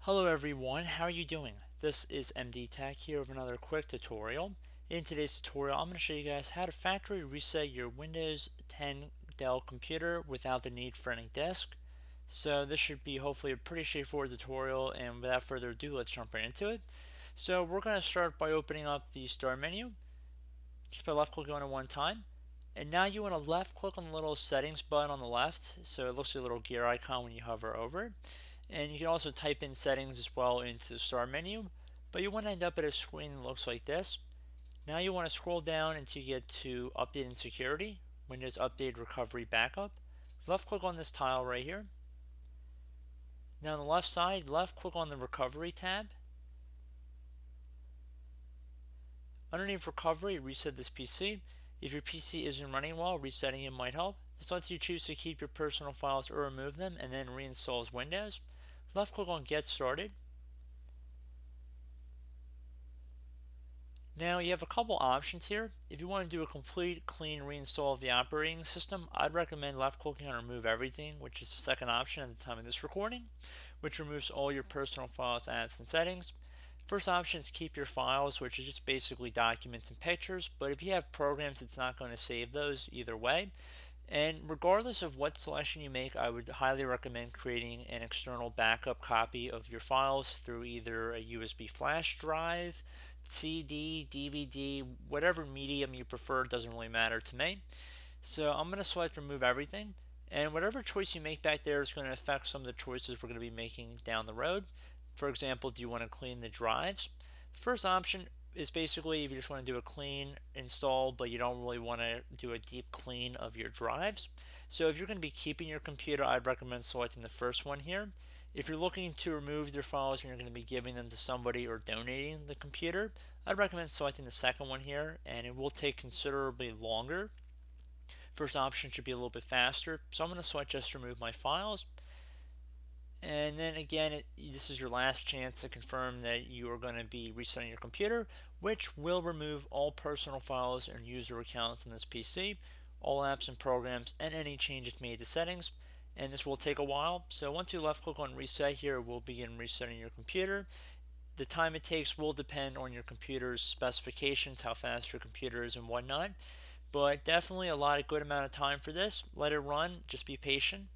Hello everyone, how are you doing? This is MD Tech here with another quick tutorial. In today's tutorial, I'm going to show you guys how to factory reset your Windows 10 Dell computer without the need for any disk. So this should be hopefully a pretty straightforward tutorial, and without further ado, let's jump right into it. So we're going to start by opening up the Start menu, just by left clicking on it one time. And now you want to left click on the little settings button on the left, so it looks like a little gear icon when you hover over it. And you can also type in settings as well into the Start menu, but you want to end up at a screen that looks like this. Now you want to scroll down until you get to Update and Security, Windows Update Recovery Backup. Left click on this tile right here. Now on the left side, left click on the Recovery tab. Underneath Recovery, reset this PC. If your PC isn't running well, resetting it might help. This lets you choose to keep your personal files or remove them, and then reinstalls Windows. Left click on Get Started. Now you have a couple options here. If you want to do a complete clean reinstall of the operating system, I'd recommend left clicking on Remove Everything, which is the second option at the time of this recording, which removes all your personal files, apps, and settings. First option is keep your files, which is just basically documents and pictures, but if you have programs, it's not going to save those either way. And regardless of what selection you make, I would highly recommend creating an external backup copy of your files through either a USB flash drive, CD, DVD, whatever medium you prefer, doesn't really matter to me. So I'm going to select Remove Everything, and whatever choice you make back there is going to affect some of the choices we're going to be making down the road. For example, do you want to clean the drives? The first option is basically if you just want to do a clean install, but you don't really want to do a deep clean of your drives. So if you're going to be keeping your computer, I'd recommend selecting the first one here. If you're looking to remove your files and you're going to be giving them to somebody or donating the computer, I'd recommend selecting the second one here, and it will take considerably longer. First option should be a little bit faster, so I'm going to select just remove my files. And then again, this is your last chance to confirm that you are going to be resetting your computer, which will remove all personal files and user accounts on this PC, all apps and programs, and any changes made to settings. And this will take a while. So once you left click on reset here, it will begin resetting your computer. The time it takes will depend on your computer's specifications, how fast your computer is and whatnot. But definitely a good amount of time for this. Let it run, just be patient.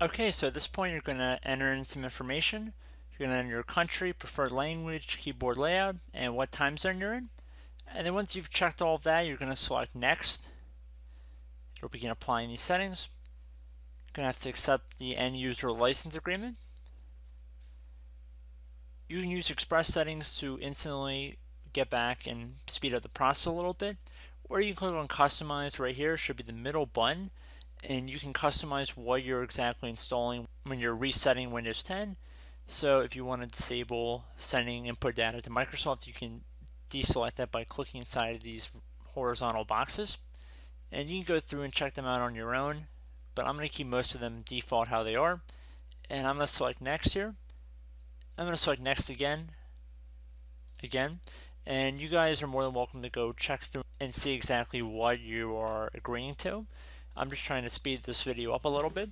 Okay, so at this point you're going to enter in some information. You're going to enter your country, preferred language, keyboard layout, and what time zone you're in. And then once you've checked all of that, you're going to select Next. It'll begin applying these settings. You're going to have to accept the end user license agreement. You can use express settings to instantly get back and speed up the process a little bit. Or you can click on Customize right here. It should be the middle button. And you can customize what you're exactly installing when you're resetting Windows 10. So if you want to disable sending input data to Microsoft, you can deselect that by clicking inside of these horizontal boxes. And you can go through and check them out on your own, but I'm going to keep most of them default how they are. And I'm going to select Next here. I'm going to select Next again, and you guys are more than welcome to go check through and see exactly what you are agreeing to. I'm just trying to speed this video up a little bit.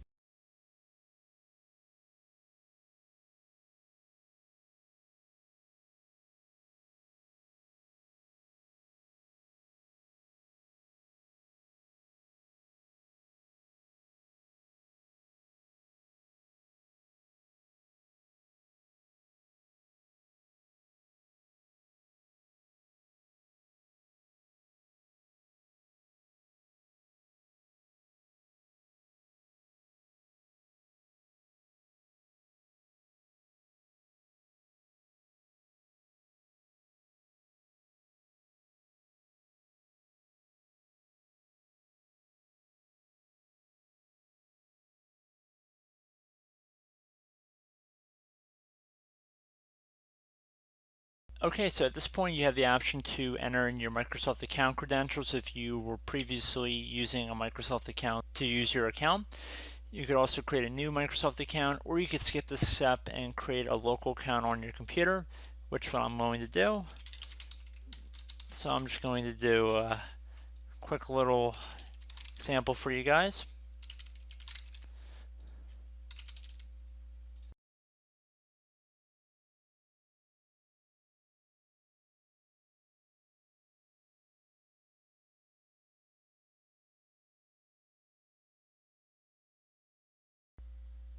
Okay, so at this point you have the option to enter in your Microsoft account credentials if you were previously using a Microsoft account to use your account. You could also create a new Microsoft account, or you could skip this step and create a local account on your computer, which what I'm going to do. So I'm just going to do a quick little example for you guys.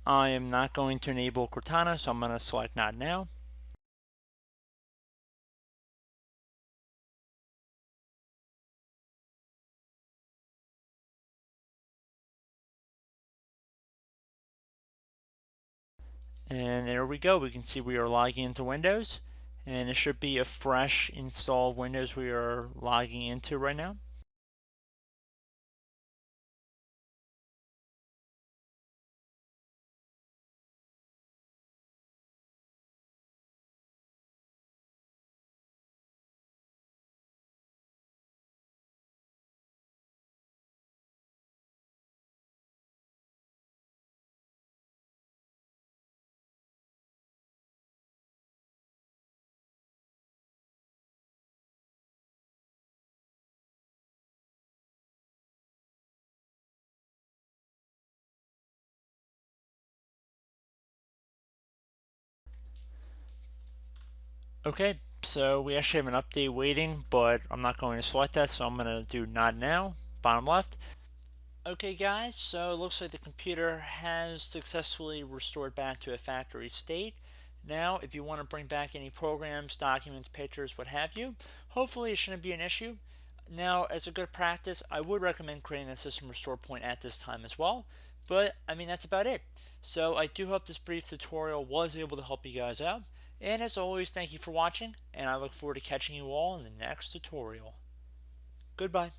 I am not going to enable Cortana, so I'm going to select Not Now. And there we go. We can see we are logging into Windows, and it should be a fresh install of Windows we are logging into right now. Okay, so we actually have an update waiting, but I'm not going to select that, so I'm going to do Not Now, bottom left. Okay guys, so it looks like the computer has successfully restored back to a factory state. Now, if you want to bring back any programs, documents, pictures, what have you, hopefully it shouldn't be an issue. Now, as a good practice, I would recommend creating a system restore point at this time as well, but I mean, that's about it. So I do hope this brief tutorial was able to help you guys out, and as always, thank you for watching, and I look forward to catching you all in the next tutorial. Goodbye.